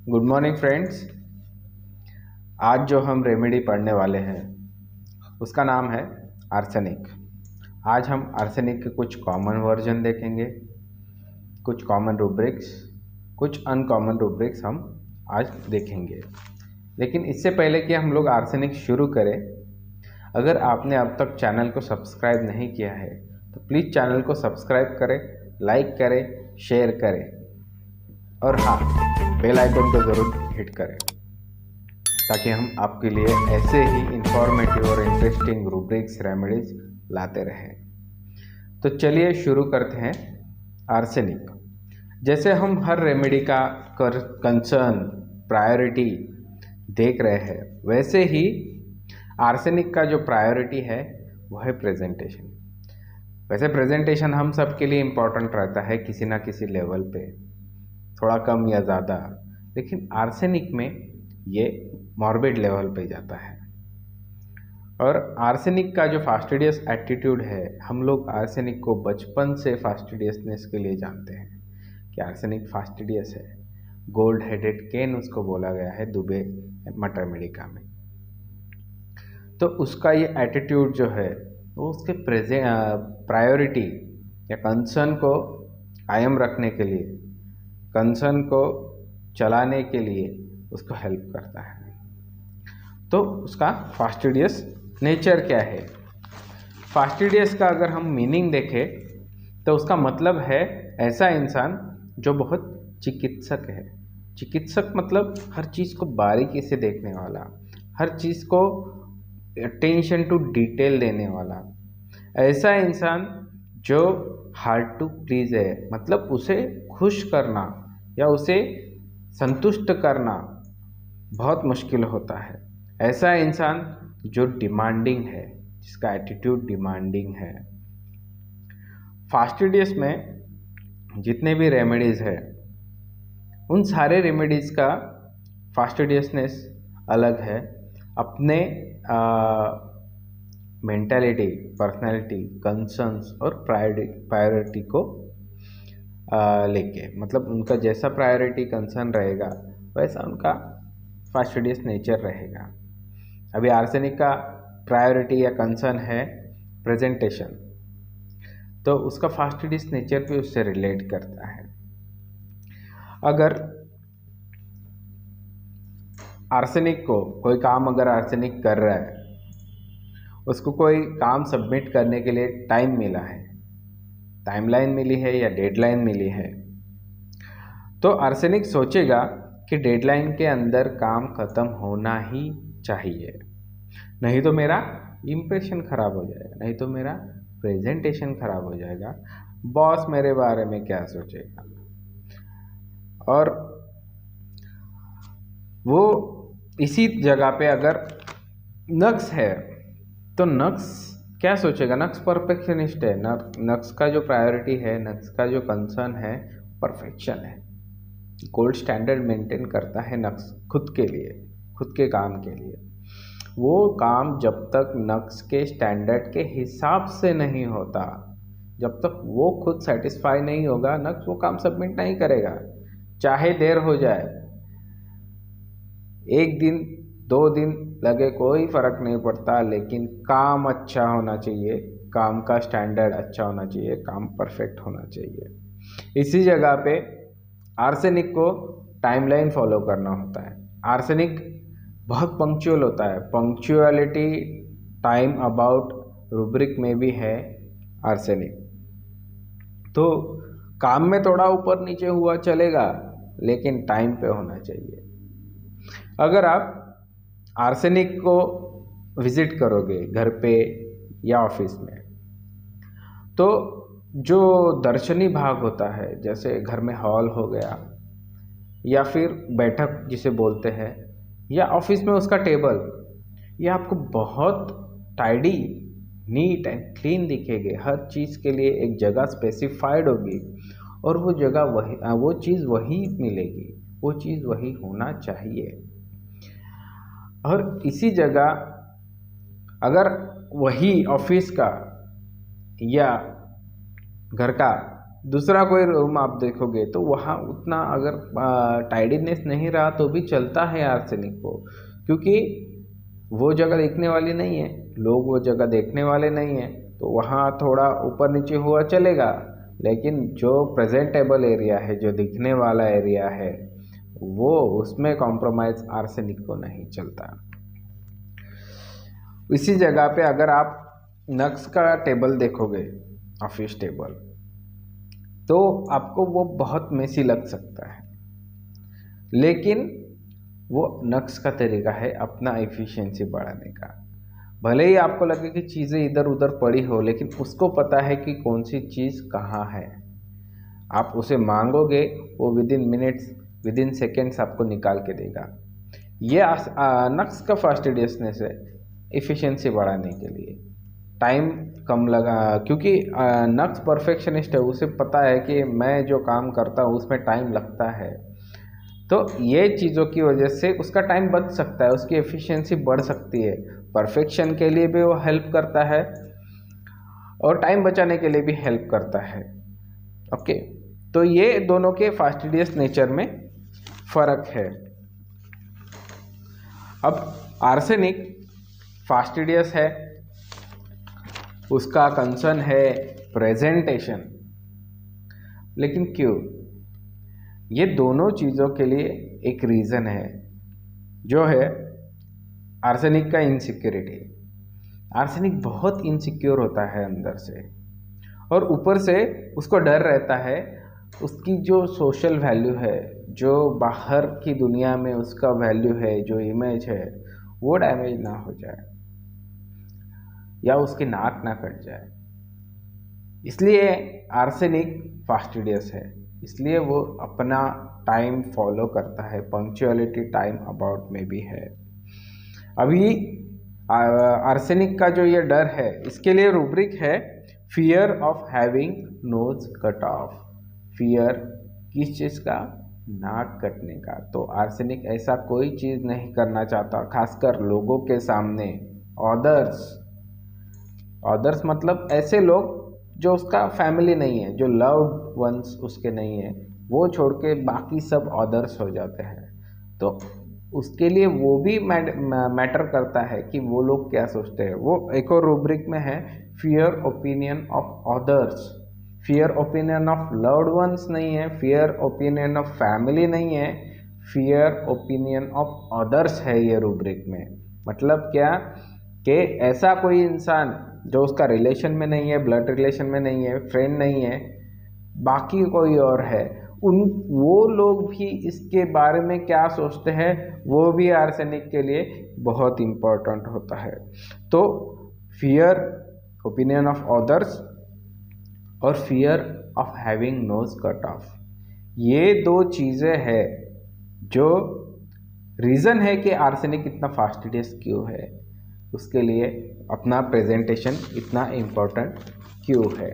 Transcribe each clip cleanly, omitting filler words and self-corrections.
Good morning friends. आज जो हम रेमेडी पढ़ने वाले हैं उसका नाम है आर्सेनिक। आज हम आर्सेनिक के कुछ कॉमन वर्जन देखेंगे, कुछ कॉमन रूब्रिक्स, कुछ अनकॉमन रूब्रिक्स हम आज देखेंगे। लेकिन इससे पहले कि हम लोग आर्सेनिक शुरू करें, अगर आपने अब तक चैनल को सब्सक्राइब नहीं किया है तो प्लीज़ चैनल को सब्सक्राइब करें, लाइक करें, शेयर करें और हाँ, बेल आइकन को ज़रूर हिट करें ताकि हम आपके लिए ऐसे ही इंफॉर्मेटिव और इंटरेस्टिंग रूब्रिक्स रेमेडीज लाते रहें। तो चलिए शुरू करते हैं। आर्सेनिक, जैसे हम हर रेमेडी का कंसर्न, प्रायोरिटी देख रहे हैं, वैसे ही आर्सेनिक का जो प्रायोरिटी है वो है प्रेजेंटेशन। वैसे प्रेजेंटेशन हम सब के लिए इम्पोर्टेंट रहता है किसी ना किसी लेवल पे, थोड़ा कम या ज़्यादा, लेकिन आर्सेनिक में ये मॉर्बिड लेवल पे जाता है। और आर्सेनिक का जो फास्टिडियस एटीट्यूड है, हम लोग आर्सेनिक को बचपन से फास्टिडियसनेस के लिए जानते हैं कि आर्सेनिक फास्टिडियस है। गोल्ड हेडेड केन उसको बोला गया है दुबे मटर अमेरिका में। तो उसका ये एटीट्यूड जो है वो उसके प्रायोरिटी या कंसर्न को कायम रखने के लिए, कंसर्न को चलाने के लिए उसको हेल्प करता है। तो उसका फास्टिडियस नेचर क्या है? फास्टिडियस का अगर हम मीनिंग देखें तो उसका मतलब है ऐसा इंसान जो बहुत चिकित्सक है। चिकित्सक मतलब हर चीज़ को बारीकी से देखने वाला, हर चीज़ को अटेंशन टू डिटेल देने वाला, ऐसा इंसान जो हार्ड टू प्लीज है, मतलब उसे खुश करना या उसे संतुष्ट करना बहुत मुश्किल होता है। ऐसा इंसान जो डिमांडिंग है, जिसका एटीट्यूड डिमांडिंग है। फास्टिडियस में जितने भी रेमेडीज़ है, उन सारे रेमेडीज़ का फास्टिडियसनेस अलग है, अपने मेंटालिटी, पर्सनैलिटी, कंसर्न्स और प्रायोरिटी को लेके, मतलब उनका जैसा प्रायोरिटी कंसर्न रहेगा वैसा उनका फास्टिडियस नेचर रहेगा। अभी आर्सेनिक का प्रायोरिटी या कंसर्न है प्रेजेंटेशन, तो उसका फास्टिडियस नेचर भी उससे रिलेट करता है। अगर आर्सेनिक को कोई काम, अगर आर्सेनिक कर रहा है, उसको कोई काम सबमिट करने के लिए टाइम मिला है, टाइमलाइन मिली है या डेडलाइन मिली है, तो आर्सेनिक सोचेगा कि डेडलाइन के अंदर काम खत्म होना ही चाहिए, नहीं तो मेरा इम्प्रेशन खराब हो जाएगा, नहीं तो मेरा प्रेजेंटेशन खराब हो जाएगा, बॉस मेरे बारे में क्या सोचेगा। और वो इसी जगह पे अगर नक्स है तो नक्स क्या सोचेगा? नक्स परफेक्शनिस्ट है। नक्स का जो प्रायोरिटी है, नक्स का जो कंसर्न है, परफेक्शन है। गोल्ड स्टैंडर्ड मेंटेन करता है नक्स खुद के लिए, खुद के काम के लिए। वो काम जब तक नक्स के स्टैंडर्ड के हिसाब से नहीं होता, जब तक वो खुद सेटिस्फाई नहीं होगा, नक्स वो काम सबमिट नहीं करेगा। चाहे देर हो जाए, 1 दिन 2 दिन लगे, कोई फ़र्क नहीं पड़ता, लेकिन काम अच्छा होना चाहिए, काम का स्टैंडर्ड अच्छा होना चाहिए, काम परफेक्ट होना चाहिए। इसी जगह पे आर्सेनिक को टाइमलाइन फॉलो करना होता है। आर्सेनिक बहुत पंक्चुअल होता है। पंक्चुअलिटी टाइम अबाउट रूब्रिक में भी है आर्सेनिक। तो काम में थोड़ा ऊपर नीचे हुआ चलेगा, लेकिन टाइम पे होना चाहिए। अगर आप आर्सेनिक को विज़िट करोगे घर पे या ऑफिस में, तो जो दर्शनी भाग होता है, जैसे घर में हॉल हो गया या फिर बैठक जिसे बोलते हैं, या ऑफिस में उसका टेबल, ये आपको बहुत टाइडी, नीट एंड क्लीन दिखेंगे। हर चीज़ के लिए एक जगह स्पेसिफाइड होगी और वो जगह वही, वो चीज़ वही मिलेगी, वो चीज़ वही होना चाहिए। और इसी जगह अगर वही ऑफिस का या घर का दूसरा कोई रूम आप देखोगे तो वहाँ उतना अगर टाइडीनेस नहीं रहा तो भी चलता है आर्सेनिक को, क्योंकि वो जगह देखने वाली नहीं है, लोग वो जगह देखने वाले नहीं हैं, तो वहाँ थोड़ा ऊपर नीचे हुआ चलेगा। लेकिन जो प्रेजेंटेबल एरिया है, जो दिखने वाला एरिया है, वो उसमें कॉम्प्रोमाइज़ आर्सेनिक को नहीं चलता। इसी जगह पे अगर आप नक्स का टेबल देखोगे, ऑफिस टेबल, तो आपको वो बहुत मेसी लग सकता है, लेकिन वो नक्स का तरीका है अपना एफिशिएंसी बढ़ाने का। भले ही आपको लगे कि चीज़ें इधर उधर पड़ी हो, लेकिन उसको पता है कि कौन सी चीज़ कहाँ है। आप उसे मांगोगे, वो with in minutes, with in seconds आपको निकाल के देगा। ये नक्स का फास्टिडियसनेस है एफिशिएंसी बढ़ाने के लिए। टाइम कम लगा, क्योंकि नक्स परफेक्शनिस्ट है, उसे पता है कि मैं जो काम करता हूँ उसमें टाइम लगता है, तो ये चीज़ों की वजह से उसका टाइम बच सकता है, उसकी एफिशिएंसी बढ़ सकती है। परफेक्शन के लिए भी वो हेल्प करता है और टाइम बचाने के लिए भी हेल्प करता है। ओके, तो ये दोनों के फास्टिडियस नेचर में फ़र्क है। अब आर्सेनिक फास्टिडियस है, उसका कंसर्न है प्रेजेंटेशन। लेकिन क्यों? ये दोनों चीज़ों के लिए एक रीज़न है, जो है आर्सेनिक का इनसिक्योरिटी। आर्सेनिक बहुत इनसिक्योर होता है अंदर से, और ऊपर से उसको डर रहता है उसकी जो सोशल वैल्यू है, जो बाहर की दुनिया में उसका वैल्यू है, जो इमेज है, वो डैमेज ना हो जाए या उसकी नाक ना कट जाए। इसलिए आर्सेनिक फास्टिडियस है, इसलिए वो अपना टाइम फॉलो करता है, पंक्चुअलिटी टाइम अबाउट में भी है। अभी आर्सेनिक का जो ये डर है, इसके लिए रूब्रिक है fear of having nose cut off. Fear किस चीज़ का? नाक कटने का। तो आर्सेनिक ऐसा कोई चीज़ नहीं करना चाहता, खासकर लोगों के सामने। ऑदर्स मतलब ऐसे लोग जो उसका फैमिली नहीं है, जो लव्ड वंस उसके नहीं है, वो छोड़ के बाकी सब ऑदर्स हो जाते हैं। तो उसके लिए वो भी मैटर करता है कि वो लोग क्या सोचते हैं। वो एक और रूब्रिक में है fear opinion of others. Fear opinion of loved ones नहीं है, फियर ओपिनियन ऑफ फैमिली नहीं है, फियर ओपिनियन ऑफ ऑदर्स है ये रूब्रिक में। मतलब क्या कि ऐसा कोई इंसान जो उसका रिलेशन में नहीं है, ब्लड रिलेशन में नहीं है, फ्रेंड नहीं है, बाकी कोई और है, वो लोग भी इसके बारे में क्या सोचते हैं, वो भी आर्सेनिक के लिए बहुत इम्पोर्टेंट होता है। तो फियर ओपिनियन ऑफ अदर्स और fear of having nose cut off, ये दो चीज़ें हैं जो रीज़न है कि आर्सेनिक इतना फास्टिडियस क्यों है, उसके लिए अपना प्रेजेंटेशन इतना इम्पोर्टेंट क्यों है।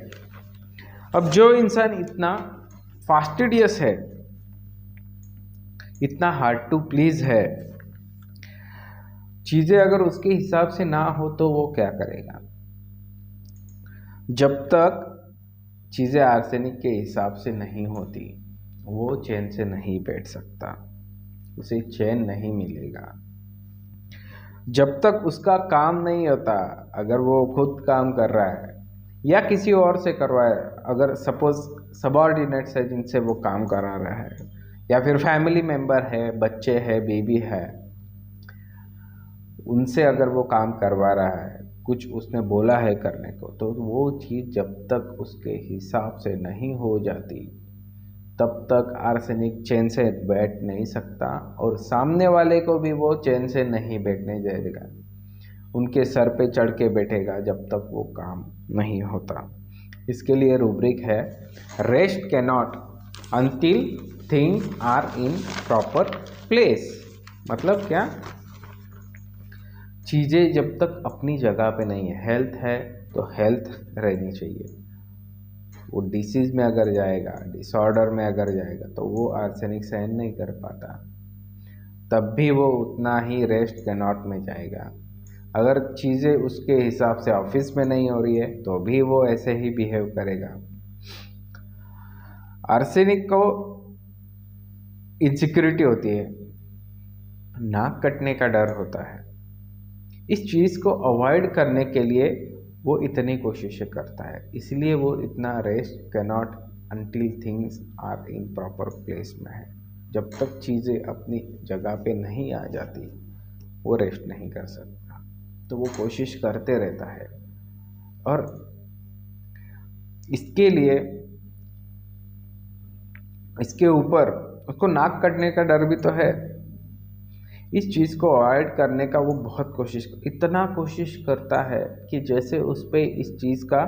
अब जो इंसान इतना फास्टिडियस है, इतना हार्ड टू प्लीज़ है, चीज़ें अगर उसके हिसाब से ना हो तो वो क्या करेगा? जब तक चीज़ें आर्सेनिक के हिसाब से नहीं होती, वो चैन से नहीं बैठ सकता, उसे चैन नहीं मिलेगा। जब तक उसका काम नहीं होता, अगर वो खुद काम कर रहा है या किसी और से करवाए, अगर सपोज सबऑर्डिनेट्स है जिनसे वो काम करा रहा है, या फिर फैमिली मेम्बर है, बच्चे है, बेबी है, उनसे अगर वो काम करवा रहा है, कुछ उसने बोला है करने को, तो वो चीज़ जब तक उसके हिसाब से नहीं हो जाती, तब तक आर्सेनिक चैन से बैठ नहीं सकता, और सामने वाले को भी वो चैन से नहीं बैठने देगा, उनके सर पे चढ़ के बैठेगा जब तक वो काम नहीं होता। इसके लिए रूब्रिक है rest cannot until things are in proper place. मतलब क्या? चीज़ें जब तक अपनी जगह पे नहीं है, हेल्थ है तो हेल्थ रहनी चाहिए। वो डिसीज़ में अगर जाएगा, डिसऑर्डर में अगर जाएगा, तो वो आर्सेनिक सहन नहीं कर पाता, तब भी वो उतना ही रेस्ट कैनॉट में जाएगा। अगर चीज़ें उसके हिसाब से ऑफिस में नहीं हो रही है, तो भी वो ऐसे ही बिहेव करेगा। आर्सेनिक को इनसिक्योरिटी होती है, नाक कटने का डर होता है। इस चीज़ को अवॉइड करने के लिए वो इतनी कोशिशें करता है, इसलिए वो इतना rest cannot until things are in proper place में है। जब तक चीज़ें अपनी जगह पे नहीं आ जाती वो रेस्ट नहीं कर सकता, तो वो कोशिश करते रहता है। और इसके लिए इसके ऊपर उसको नाक कटने का डर भी तो है। इस चीज़ को अवॉइड करने का वो बहुत इतना कोशिश करता है कि जैसे उस पर इस चीज़ का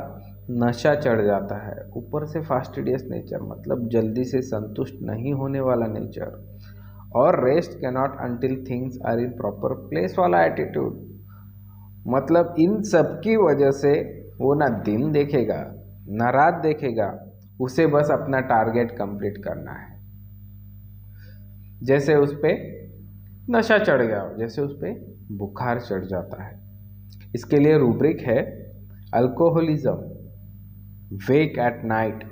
नशा चढ़ जाता है। ऊपर से फास्टिडियस नेचर, मतलब जल्दी से संतुष्ट नहीं होने वाला नेचर, और rest cannot until things are in proper place वाला एटीट्यूड। मतलब इन सब की वजह से वो ना दिन देखेगा ना रात देखेगा, उसे बस अपना टारगेट कंप्लीट करना है। जैसे उस पर नशा चढ़ गया, जैसे उस पर बुखार चढ़ जाता है। इसके लिए रूब्रिक है alcoholism, wake at night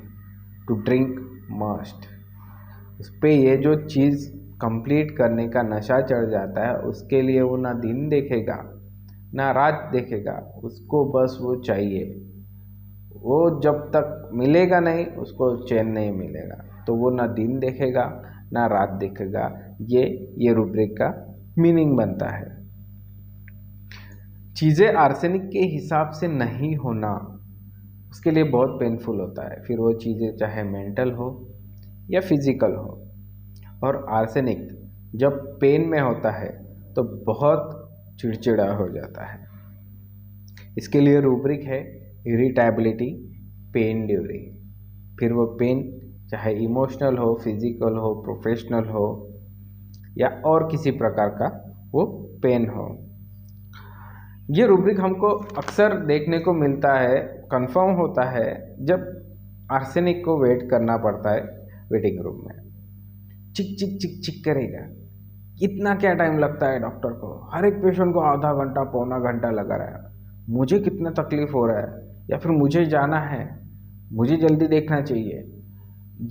to drink must. उस पर ये जो चीज़ कंप्लीट करने का नशा चढ़ जाता है, उसके लिए वो ना दिन देखेगा ना रात देखेगा, उसको बस वो चाहिए। वो जब तक मिलेगा नहीं उसको चैन नहीं मिलेगा, तो वो ना दिन देखेगा ना रात देखेगा। ये रूब्रिक का मीनिंग बनता है। चीज़ें आर्सेनिक के हिसाब से नहीं होना उसके लिए बहुत पेनफुल होता है, फिर वो चीज़ें चाहे मेंटल हो या फिजिकल हो। और आर्सेनिक जब पेन में होता है तो बहुत चिड़चिड़ा हो जाता है। इसके लिए रूब्रिक है इरिटेबिलिटी, पेन ड्यूरिंग। फिर वो पेन चाहे इमोशनल हो, फिजिकल हो, प्रोफेशनल हो या और किसी प्रकार का वो पेन हो। ये रूब्रिक हमको अक्सर देखने को मिलता है, कंफर्म होता है जब आर्सेनिक को वेट करना पड़ता है वेटिंग रूम में। चिक चिक चिक चिक करेगा। इतना क्या टाइम लगता है डॉक्टर को? हर एक पेशेंट को आधा घंटा पौना घंटा लगा रहा है। मुझे कितना तकलीफ हो रहा है, या फिर मुझे जाना है, मुझे जल्दी देखना चाहिए।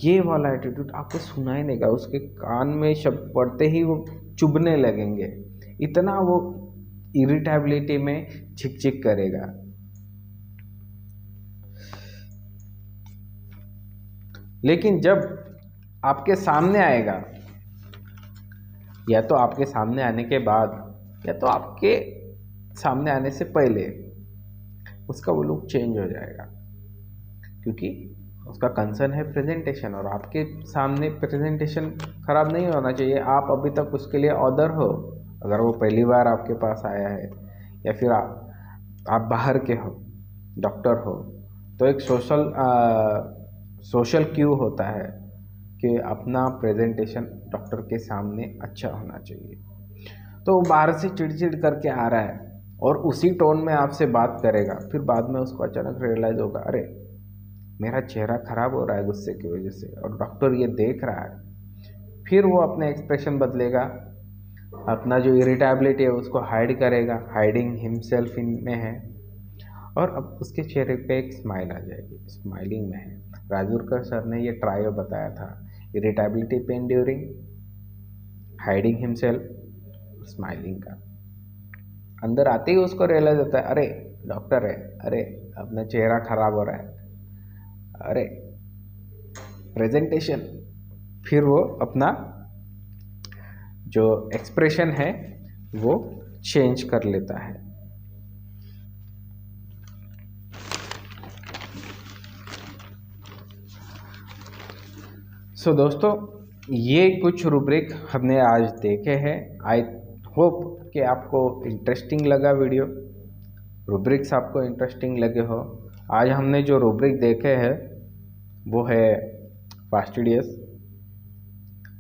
ये वाला एटीट्यूड आपको सुनाई देगा, उसके कान में शब्द पढ़ते ही वो चुभने लगेंगे, इतना वो इरिटेबिलिटी में चिक चिक करेगा। लेकिन जब आपके सामने आएगा, या तो आपके सामने आने के बाद या तो आपके सामने आने से पहले, उसका वो लुक चेंज हो जाएगा, क्योंकि उसका कंसर्न है प्रेजेंटेशन। और आपके सामने प्रेजेंटेशन खराब नहीं होना चाहिए। आप अभी तक उसके लिए ऑर्डर हो, अगर वो पहली बार आपके पास आया है, या फिर आप बाहर के हो, डॉक्टर हो, तो एक सोशल क्यू होता है कि अपना प्रेजेंटेशन डॉक्टर के सामने अच्छा होना चाहिए। तो वो बाहर से चिड़चिड़ करके आ रहा है और उसी टोन में आपसे बात करेगा, फिर बाद में उसको अचानक रियलाइज़ होगा, अरे मेरा चेहरा ख़राब हो रहा है गुस्से की वजह से, और डॉक्टर ये देख रहा है। फिर वो अपने एक्सप्रेशन बदलेगा, अपना जो इरिटेबिलिटी है उसको हाइड करेगा, हाइडिंग हिमसेल्फ इन में है, और अब उसके चेहरे पे एक स्माइल आ जाएगी, स्माइलिंग में है। राजूरकर सर ने ये ट्रायो बताया था, irritability, pen during, hiding himself, smiling का। अंदर आते ही उसको रियलाइज होता है, अरे डॉक्टर है, अरे अपना चेहरा खराब हो रहा है, अरे प्रेजेंटेशन। फिर वो अपना जो एक्सप्रेशन है वो चेंज कर लेता है। सो दोस्तों, ये कुछ रूब्रिक हमने आज देखे हैं। आई होप कि आपको इंटरेस्टिंग लगा वीडियो, रूब्रिक्स आपको इंटरेस्टिंग लगे हो। आज हमने जो रूब्रिक देखे हैं वो है फास्टिडियस,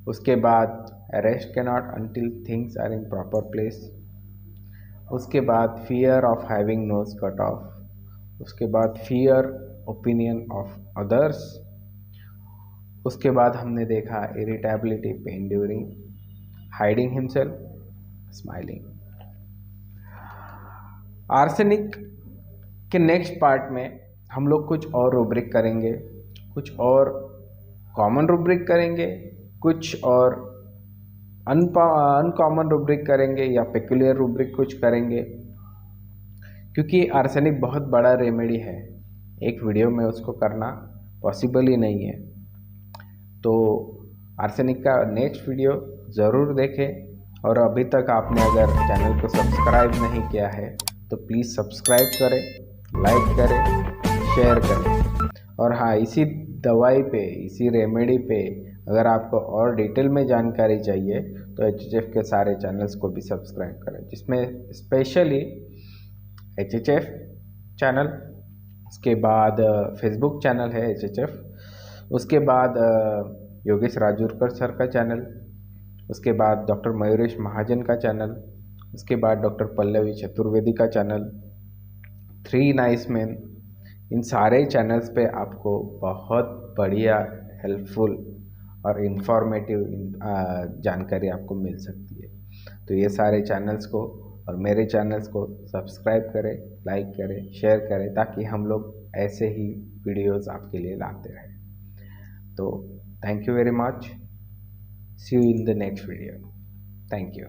उसके बाद rest cannot until things are in proper place, उसके बाद fear of having nose cut off, उसके बाद फियर ओपिनियन ऑफ अदर्स, उसके बाद हमने देखा irritability, pen during, hiding himself, smiling. Arsenic के नेक्स्ट पार्ट में हम लोग कुछ और रूब्रिक करेंगे, कुछ और कॉमन रूब्रिक करेंगे, कुछ और अनकॉमन रूब्रिक करेंगे या पेक्यूलियर रूब्रिक कुछ करेंगे, क्योंकि आर्सेनिक बहुत बड़ा रेमेडी है, एक वीडियो में उसको करना पॉसिबल ही नहीं है। तो आर्सेनिक का नेक्स्ट वीडियो ज़रूर देखें, और अभी तक आपने अगर चैनल को सब्सक्राइब नहीं किया है तो प्लीज़ सब्सक्राइब करें, लाइक करें, शेयर करें। और हाँ, इसी दवाई पे, इसी रेमेडी पे अगर आपको और डिटेल में जानकारी चाहिए तो HHF के सारे चैनल्स को भी सब्सक्राइब करें, जिसमें स्पेशली HHF चैनल, उसके बाद फेसबुक चैनल है HHF, उसके बाद योगेश राजूरकर सर का चैनल, उसके बाद डॉक्टर मयूरेश महाजन का चैनल, उसके बाद डॉक्टर पल्लवी चतुर्वेदी का चैनल, 3 नाइस मैन, इन सारे चैनल्स पे आपको बहुत बढ़िया हेल्पफुल और इन्फॉर्मेटिव जानकारी आपको मिल सकती है। तो ये सारे चैनल्स को और मेरे चैनल्स को सब्सक्राइब करें, लाइक करें, शेयर करें, ताकि हम लोग ऐसे ही वीडियोस आपके लिए लाते रहें। तो thank you very much, see you in the next video, thank you.